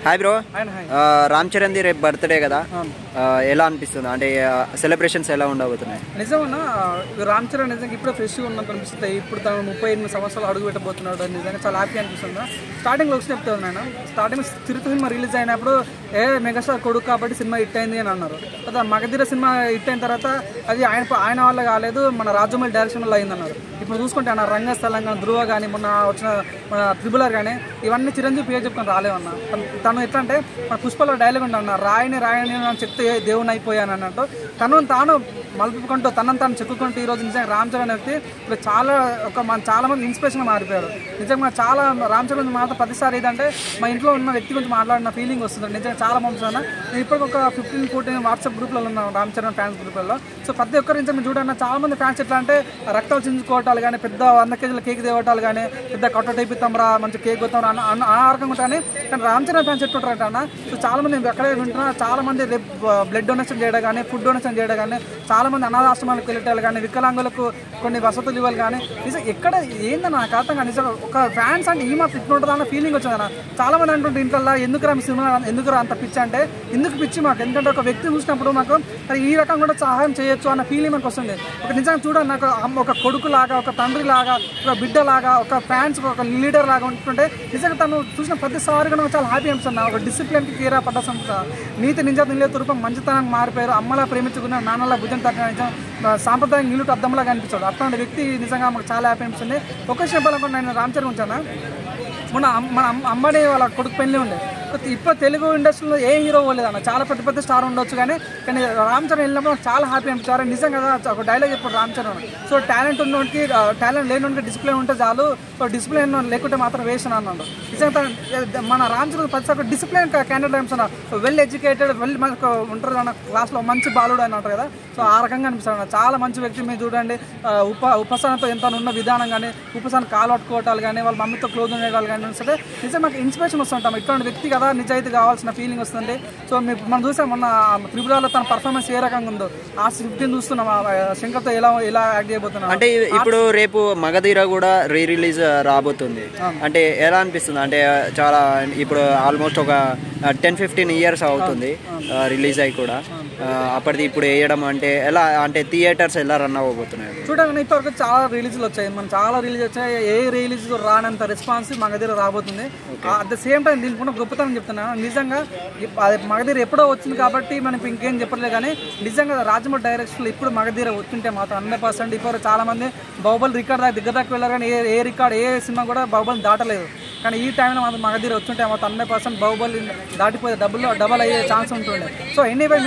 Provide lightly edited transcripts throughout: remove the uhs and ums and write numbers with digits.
Hi bro. Ram Charan the రేపు birthday కదా, ఎలా అనిపిస్తుంది? అంటే సెలబ్రేషన్స్ ఎలా ఉండబోతున్నాయి? నిజమన్నా రామ్ చరణ్ నిజంగా ఇప్పుడు ఫ్రెష్గా ఉన్నట్టు అనిపిస్తుంది. ఇప్పుడు తను 38 సంవత్సరాలు అడుగు పెట్టబోతున్నాడు. నిజంగా చాలా హ్యాపీ అనిపిస్తుంది. స్టార్టింగ్లో వచ్చి చెప్తాను నేను, స్టార్టింగ్ చిరుత సినిమా రిలీజ్ అయినప్పుడు మెగాస్టార్ కొడుకు కాబట్టి సినిమా హిట్ అయింది అని అన్నారు. తర్వాత మగధీర సినిమా హిట్ అయిన తర్వాత అది ఆయన వల్ల కాలేదు, మన రాజమౌళి డైరెక్షన్ వల్ల అయిందన్నారు. ఇప్పుడు చూసుకుంటే అన్న రంగస్థలం కానీ, ధృవ కానీ, మొన్న వచ్చిన మన త్రిబులర్ కానీ, ఇవన్నీ చిరంజీవి పేరు చెప్పుకొని రాలేవన్న. తను ఎట్లా అంటే మన పుష్పలో డైలాగ్ ఉండన్న, రాయని అని చెప్తే దేవుని అయిపోయాను అన్నట్టు తను తాను మలుపుకుంటూ తనను తాను చెక్కుకుంటూ ఈరోజు నిజంగా రామ్ చరణ్ వ్యక్తి ఇప్పుడు చాలా మంది ఇన్స్పిరేషన్గా మారిపోయాడు. నిజంగా చాలా రామ్ చరణ్ మాట ప్రతిసారి ఏదంటే మా ఇంట్లో ఉన్న వ్యక్తి గురించి మాట్లాడిన ఫీలింగ్ వస్తుంది. నిజంగా చాలా బాగుంటుంది. నేను ఇప్పటికి ఒక 15-14 వాట్సాప్ గ్రూప్లలో ఉన్నాను, రామ్ చరణ్ ఫ్యాన్స్ గ్రూప్లలో. సో ప్రతి ఒక్కరి నుంచి మీరు చూడన్న చాలా మంది ఫ్యాన్స్ ఎట్లా అంటే రక్తాలు చించుకోవటాలు కానీ, పెద్ద 100 కేజీల కేక్ తేవటాలు కానీ, పెద్ద కట్టౌట్ అయిపోతాంరా మంచి కేక్ కొత్తాం ఆ రకంగా ఉంటాయని. కానీ రామ్ చరణ్ ఫ్యాన్స్ ఎట్లుంటారంట అన్న, సో చాలా మంది ఎక్కడే వింటున్నా, చాలా మంది బ్లడ్ డొనేషన్ చేయడం కానీ, ఫుడ్ డొనేషన్ చేయడం కానీ, చాలా మంది అనాథాశ్రమాలకు వెళ్ళటాలు కానీ, వికలాంగులకు కొన్ని వసతులు ఇవ్వాలి కానీ, నిజం ఎక్కడ ఏందన్న నాకు అర్థం కానీ నిజంగా ఒక ఫ్యాన్స్ అంటే ఈ మాత్రం ఇట్లుంటుందా అన్న ఫీలింగ్ వచ్చిందన్న. చాలా మంది అంటుంటే ఇంట్లో ఎందుకురా మీ సినిమా ఎందుకురా అంత పిచ్చి అంటే, ఎందుకు పిచ్చి మాకు, ఎందుకంటే ఒక వ్యక్తి చూసినప్పుడు మాకు ఈ రకంగా కూడా సహాయం చేయొచ్చు అన్న ఫీలింగ్ మనకు వస్తుంది. ఒక నిజంగా చూడండి, నాకు ఒక కొడుకు లాగా, ఒక తండ్రి లాగా, ఒక బిడ్డ లాగా, ఒక ఫ్యాన్స్ ఒక లీడర్ లాగా ఉంటుంటే నిజంగా తను చూసిన ప్రతిసారి కూడా చాలా హ్యాపీ అనిపిస్తుంది. ఒక డిసిప్లిన్కి కీరా పడ్డ నీతి నిజ రూపం మంచితనానికి మారిపోయారు, అమ్మలా ప్రేమించుకున్న నాన్నలా భుజం తగ్గ సాంప్రదాయం నిలుటు అద్దంలా కనిపించాడు. అట్లాంటి వ్యక్తి నిజంగా మాకు చాలా హ్యాపీ అనిపిస్తుంది. ఒక చెప్పాలనుకుంటే నేను రామ్ చరణ్ ఉంచాను, మన అమ్మని వాళ్ళ కొడుకు పెళ్ళి ఉండే. ఇప్పుడు తెలుగు ఇండస్ట్రీలో ఏ హీరో పోలేదన్న, చాలా పెద్ద స్టార్ ఉండొచ్చు కానీ రామ్ చరణ్ వెళ్ళినప్పుడు చాలా హ్యాపీ అనిపించారు. నిజంగా ఒక డైలాగ్ చెప్పాడు రామ్ చరణ్, సో టాలెంట్ ఉన్నోడికి టాలెంట్ లేనివాడికి డిసిప్లిన్ ఉంటే చాలు, డిసిప్లిన్ లేకుంటే మాత్రం వేస్ట్ అని అన్నాడు. నిజంగా మన రామ్ చరణ్ ప్రతిసారి డిసిప్లిన్ క్యాండిడేట్ అన్న, వెల్ ఎడ్యుకేటెడ్, మనకు ఉంటారు అన్న, క్లాస్లో మంచి బాలుడు అని అంటారు కదా, సో ఆ రకంగా అనిపిస్తాడు. చాలా మంచి వ్యక్తి. మీరు చూడండి, ఉపసనతో ఎంత ఉన్న విధానం కానీ, ఉపసన కాలు పట్టుకోవటాలు కానీ, వాళ్ళ మమ్మీతో క్లోజ్ ఉండేవాళ్ళు కానీ సరే నిజంగా మాకు ఇన్స్పిరేషన్ వస్తుంటాం. ఇట్లాంటి వ్యక్తి కదా నిజాయితీ కావాల్సిన ఫీలింగ్ వస్తుంది. సో మనం చూసాం మొన్న త్రిపురలో తన పర్ఫార్మెన్స్ ఏ రకంగా ఉందో, ఆర్సీ 15 చూస్తున్నాం శంకర్తో ఎలా యాక్ట్ చేయబోతున్నాం. అంటే ఇప్పుడు రేపు మగధీర కూడా రిలీజ్ రాబోతుంది, అంటే ఎలా అనిపిస్తుంది? అంటే చాలా ఇప్పుడు ఆల్మోస్ట్ ఒక 10-15 ఇయర్స్ అవుతుంది రిలీజ్ అయ్యి కూడా, అప్పటిది ఇప్పుడు వేయడం అంటే ఎలా, అంటే థియేటర్స్ ఎలా రన్ అవ్వబోతున్నాయి? చూడండి, ఇప్పటివరకు చాలా రిలీజ్లు వచ్చాయి, మనం చాలా రిలీజ్ వచ్చాయి. ఏ రిలీజ్ రానంత రెస్పాన్స్ మగధీర రాబోతుంది. అట్ ద సేమ్ టైం దీనికి కూడా గొప్పతనం చెప్తున్నాను. నిజంగా మగధీర ఎప్పుడో వచ్చింది కాబట్టి మనకి ఇంకేం చెప్పలేదు, కానీ నిజంగా రాజమౌళి డైరెక్షన్లో ఇప్పుడు మగధీర వచ్చింటే మాత్రం 100%. ఇప్పుడు చాలా మంది బాహుబలి రికార్డ్ దగ్గర దాకా వెళ్ళారు, కానీ ఏ రికార్డ్ ఏ సినిమా కూడా బాహుబలి దాటలేదు. కానీ ఈ టైంలో మాత్రం మగధీర వచ్చుంటే మాత్రం 100% బాహుబలి దాటిపోతే డబల్ అయ్యే ఛాన్స్ ఉంటుండే. సో ఎనీవే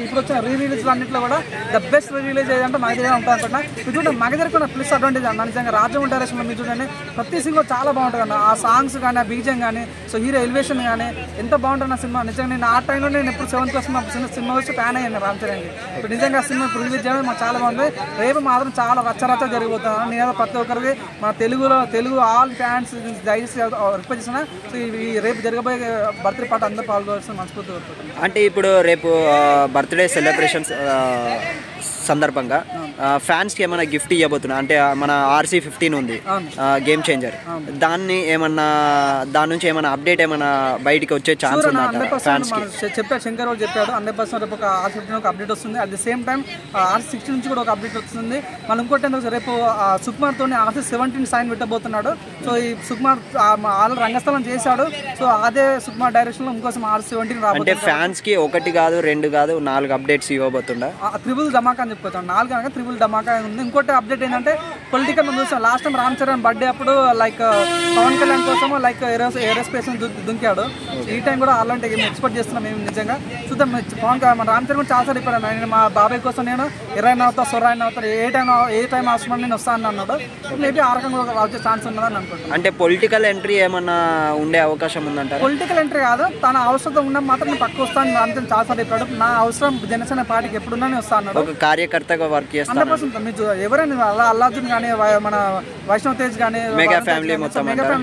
ఇప్పుడు వచ్చిన రిలీజ్ అన్నింటిలో కూడా ద బెస్ట్ రిలీజ్ ఏదంటే మగధీర ఉంటుంది అనుకుంటున్నా. మీరు చూడండి, మగధీరకు ఉన్న ప్లస్ అడ్వాంటేజ్ అన్న, నిజంగా రాజమౌళి డైరెక్షన్లో మీరు చూడండి ప్రతి సినిమా చాలా బాగుంటుంది అన్న. ఆ సాంగ్స్ కానీ, ఆ బీజం కానీ, సో హీరో ఎలివేషన్ కానీ ఎంత బాగుంటుంది సినిమా. నిజంగా నేను ఆ టైంలో నేను ఎప్పుడు 7th క్లాస్ సినిమా వచ్చి ఫ్యాన్ అయ్యాను రామ్ చరణ్కి. ఇప్పుడు నిజంగా సినిమా ఇప్పుడు రిలీజ్ చేయడం మాకు చాలా బాగుంది. రేపు మాత్రం చాలా రచ్చ జరిగిపోతున్నాను. నేను ప్రతి ఒక్కరికి మన తెలుగు ఆల్ ఫ్యాన్స్ దయచేసి రిక్వెస్ట్ చేసిన, సో ఈ రేపు జరగబోయే బర్త్డే పాట అందరూ పాల్గొవాల్సిన మనస్ఫూర్తి కోరుకుంటున్నాను. అంటే ఇప్పుడు రేపు బర్త్డే సెలబ్రేషన్స్ సందర్భంగా ఫ్యాన్స్కి ఏమైనా గిఫ్ట్ ఇవ్వబోతున్నా? అంటే మన RC 15 ఉంది, గేమ్ చేంజర్, దాన్ని ఏమన్నా దాని నుంచి ఏమైనా అప్డేట్ ఏమైనా బయటికి వచ్చే ఛాన్స్ ఉందా? చెప్పాడు శంకర్ వాళ్ళు చెప్పాడు 100% రేపు ఒక RC 15 ఒక అప్డేట్ వస్తుంది. At the same time RC 16 నుంచి కూడా ఒక అప్డేట్ వస్తుంది. మనం ఇంకోటి రేపు సుకుమార్తో RC 17 సైన్ పెట్టబోతున్నాడు. సో ఈ సుకుమార్ ఆల్రెడీ రంగస్థలం చేశాడు, సో అదే సుకుమార్ డైరెక్షన్లో ఇంకోసం RC 17 రాబోతుంది. అంటే ఫ్యాన్స్కి 1 కాదు 2 కాదు 4 అప్డేట్స్ ఇవ్వబోతుందా? త్రిబుల్ ధమాకా అని చెప్పుకోవచ్చు, 4 కనుక త్రిబుల్ ధమాకా ఉంది. ఇంకోటి అప్డేట్ ఏంటంటే పొలిటికల్ మనం చూసాం last time Ram Charan birthday అప్పుడు లైక్ పవన్ కళ్యాణ్ కోసం లైక్ ఏరోస్పేస్ దుంకాడు. ఈ టైం కూడా అలాంటి ఎక్స్పెక్ట్ చేస్తున్నాం మేము. నిజంగా చూద్దాం, మన రామ్ చరణ్ చాలా చెప్పాడు, నేను మా బాబాయ్ కోసం నేను 20 అవుతా 100 అవుతాను, ఏ టైం అవసరం నేను వస్తాను అన్నాడు. మేబీ ఆ రకంగా వచ్చే ఛాన్స్ ఉన్నదని అనుకుంటున్నాను. అంటే పొలిటికల్ ఎంట్రీ ఏమన్నా ఉండే అవకాశం ఉందంటారు? పొలిటికల్ ఎంట్రీ కాదు, తన అవసరం ఉన్న మాత్రం నేను పక్క వస్తాను రామ్ చరణ్ చాలా చెప్పాడు. నా అవసరం జనసేన పార్టీకి ఎప్పుడున్నా నేను వస్తాను అన్నాడు. ఒక కార్యకర్తగా వర్క్ చేస్తాను 100%. మీరు ఎవరైనా అల్లార్జున్ కానీ, మన వైష్ణవ్ తేజ్ కానీ, మెగా ఫ్యామిలీ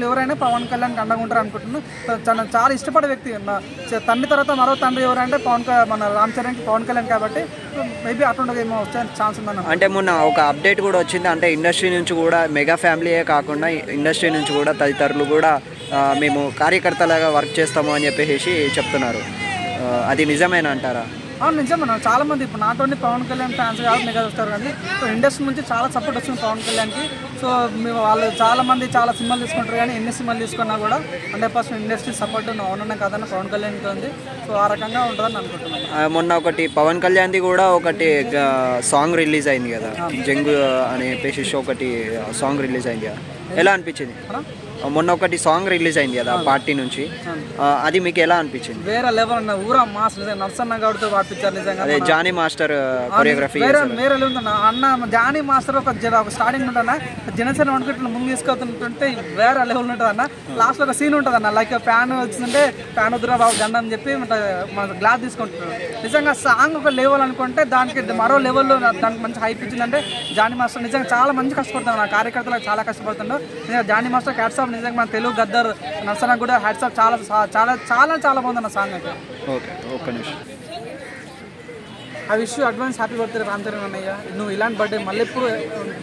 ఎవరైనా పవన్ కళ్యాణ్ అండగా ఉంటారు అనుకుంటున్నాను. చాలా ఇష్టపడే వ్యక్తి, తండ్రి తర్వాత మరో తండ్రి ఎవరంటే మన రామ్ చరణ్కి పవన్ కళ్యాణ్ కాబట్టి మేబీ అటువంటి ఏమో వచ్చే ఛాన్స్ ఉందన్న. అంటే మొన్న ఒక అప్డేట్ కూడా వచ్చింది, అంటే ఇండస్ట్రీ నుంచి కూడా మెగా ఫ్యామిలీయే కాకుండా ఇండస్ట్రీ నుంచి కూడా తదితరులు కూడా మేము కార్యకర్తలాగా వర్క్ చేస్తాము అని చెప్పేసి చెప్తున్నారు. అది నిజమేనా అంటారా? అవును నిజమన్నా. చాలా మంది ఇప్పుడు not only Pavan Kalyan fans కాదు మెగా చూస్తారు కానీ సో ఇండస్ట్రీ నుంచి చాలా సపోర్ట్ వచ్చింది పవన్ కళ్యాణ్కి. సో వాళ్ళు చాలా మంది చాలా సినిమాలు తీసుకుంటారు కానీ ఎన్ని సినిమాలు తీసుకున్నా కూడా 100% ఇండస్ట్రీ సపోర్ట్ అవునన్నా కాదన్న పవన్ కళ్యాణ్కి ఉంది. సో ఆ రకంగా ఉంటుందని అనుకుంటున్నాను. మొన్న ఒకటి పవన్ కళ్యాణ్ది కూడా ఒకటి సాంగ్ రిలీజ్ అయింది కదా, జంగు అనే పేషెస్ ఒకటి సాంగ్ రిలీజ్ అయింది కదా, ఎలా అనిపించింది? మొన్న ఒకటి సాంగ్ రిలీజ్ అయింది కదా పార్టీ నుంచి, అది మీకు ఎలా అనిపించింది? వేరే లెవెల్ అన్న ఊరా మాస్ నర్సన్న గౌడ్తో పాటించారు నిజంగా. అదే జానీ మాస్టర్ కొరియోగ్రఫీ వేరే ఉందన్న. అన్న జానీ మాస్టర్ ఒక స్టార్టింగ్ ఉంటుందన్న జనసేన అనుకుంటున్న ముందు తీసుకెళ్తుంటే వేరే లెవెల్ ఉంటుంది అన్న. లాస్ట్లో ఒక సీన్ ఉంటుంది అన్న, లైక్ ఫ్యాన్ వచ్చిందంటే ఫ్యాన్ వద్దురా బాబు గండ అని చెప్పి మన గ్లాస్ తీసుకుంటున్నారు. నిజంగా సాంగ్ ఒక లెవెల్ అనుకుంటే దానికి మరో లెవెల్లో దానికి మంచి హైప్ ఇచ్చిందంటే జానీ మాస్టర్ నిజంగా చాలా మంచి కష్టపడుతున్నాడు. నా కార్యకర్తలకు చాలా కష్టపడుతున్నాడు నిజంగా జానీ మాస్టర్ హ్యాట్స్ ఆఫ్. నిజంగా మన తెలుగు గద్దర్ నర్సన కూడా హ్యాట్స్ ఆఫ్. చాలా చాలా చాలా చాలా బాగుందన్న సాంగ్ అయితే. ఓకే, ఒక్క నిమిషం. ఆ విషయం advance happy birthday Ram Charan అన్నయ్య. నువ్వు ఇలాంటి బర్త్డే మళ్ళీ ఎప్పుడు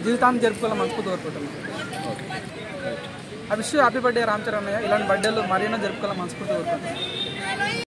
జీవితాన్ని జరుపుకోవాలని మనస్ఫూర్తి కోరుకుంటున్నాను. ఆ విషయం హ్యాపీ బర్త్డే రామ్ చరణ్ అన్నయ్య. ఇలాంటి బర్త్డేలు మరీనా జరుపుకోవాలని మనస్ఫూర్తి కోరుకుంటున్నాను.